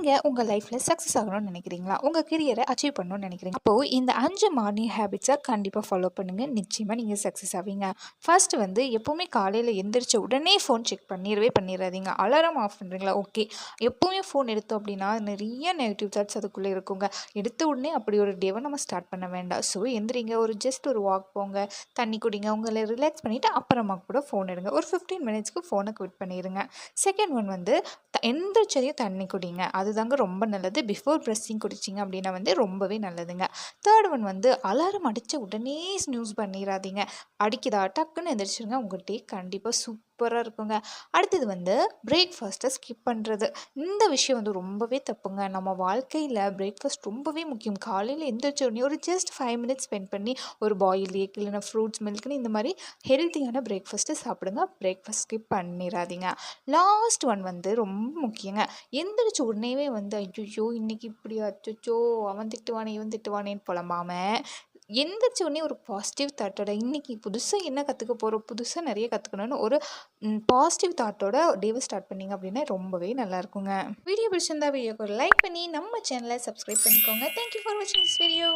நீங்கள் உங்கள் லைஃப்பில் சக்ஸஸ் ஆகணும்னு நினைக்கிறீங்களா? உங்கள் கெரியரை அச்சீவ் பண்ணணும்னு நினைக்கிறீங்க? அப்போது இந்த 5 மார்னிங் ஹேபிட்ஸை கண்டிப்பாக ஃபாலோ பண்ணுங்கள். நிச்சயமாக நீங்கள் சக்ஸஸ் ஆவீங்க. ஃபர்ஸ்ட் வந்து எப்போவுமே காலையில் எந்திரிச்ச உடனே ஃபோன் செக் பண்ணிடாதீங்க. அலாரம் ஆஃப் பண்ணுறீங்களா? ஓகே. எப்போவுமே ஃபோன் எடுத்தோம் அப்படின்னா நிறைய நெகட்டிவ் தாட்ஸ் அதுக்குள்ளே இருக்குங்க. எடுத்த உடனே அப்படி ஒரு டேவை நம்ம ஸ்டார்ட் பண்ண வேண்டாம். ஸோ எந்திரிங்க, ஜஸ்ட் ஒரு வாக் போங்க, தண்ணி குடிங்க, உங்களை ரிலாக்ஸ் பண்ணிவிட்டு அப்புறமா கூட ஃபோன் எடுங்க. ஒரு 15 மினிட்ஸ்க்கு ஃபோனை குவிட் பண்ணிடுங்க. செகண்ட் ஒன் வந்து எந்திரிச்சதையும் தண்ணி குடிங்க. அதுதாங்க ரொம்ப நல்லது. பிஃபோர் ப்ரெஸ்ஸிங் குடிச்சிங்க அப்படின்னா வந்து ரொம்பவே நல்லதுங்க. தேர்ட் ஒன் வந்து அலாரம் அடித்த உடனே ஸ்னூஸ் பண்ணிடாதீங்க. அடிக்குதா டக்குன்னு எந்திரிச்சிருங்க. உங்கள் டே கண்டிப்பாக சூப்பராக இருக்குங்க. அடுத்தது வந்து பிரேக்ஃபாஸ்ட்டை ஸ்கிப் பண்ணுறது. இந்த விஷயம் வந்து ரொம்பவே தப்புங்க. நம்ம வாழ்க்கையில் பிரேக்ஃபாஸ்ட் ரொம்பவே முக்கியம். காலையில் எந்திரிச்ச உடனே ஒரு ஜஸ்ட் 5 மினிட்ஸ் ஸ்பெண்ட் பண்ணி ஒரு பாயில் எக் இல்லைன்னா ஃப்ரூட்ஸ் மில்க்னு இந்த மாதிரி ஹெல்த்தியான பிரேக்ஃபாஸ்ட்டு சாப்பிடுங்க. பிரேக்ஃபாஸ்ட் ஸ்கிப் பண்ணிடாதீங்க. லாஸ்ட் ஒன் வந்து ரொம்ப முக்கியங்க. எந்திரிச்ச உடனேவே வந்து ஐயோ இன்னைக்கு இப்படி அச்சோ அவன் திட்டுவானே இவன் திட்டுவானேன்னு புலம்பாமல் எந்திரிச்ச உடனே ஒரு பாசிட்டிவ் தாட்டோட இன்றைக்கி புதுசாக என்ன கற்றுக்க போகிறோம், புதுசாக நிறைய கற்றுக்கணும்னு ஒரு பாசிட்டிவ் தாட்டோட டேவை ஸ்டார்ட் பண்ணிங்க அப்படின்னா ரொம்பவே நல்லா இருக்குங்க. வீடியோ பிடிச்சிருந்தா வீடியோக்கு ஒரு லைக் பண்ணி நம்ம சேனலை சப்ஸ்கிரைப் பண்ணிக்கோங்க. தேங்க்யூ ஃபார் வாட்சிங் திஸ் வீடியோ.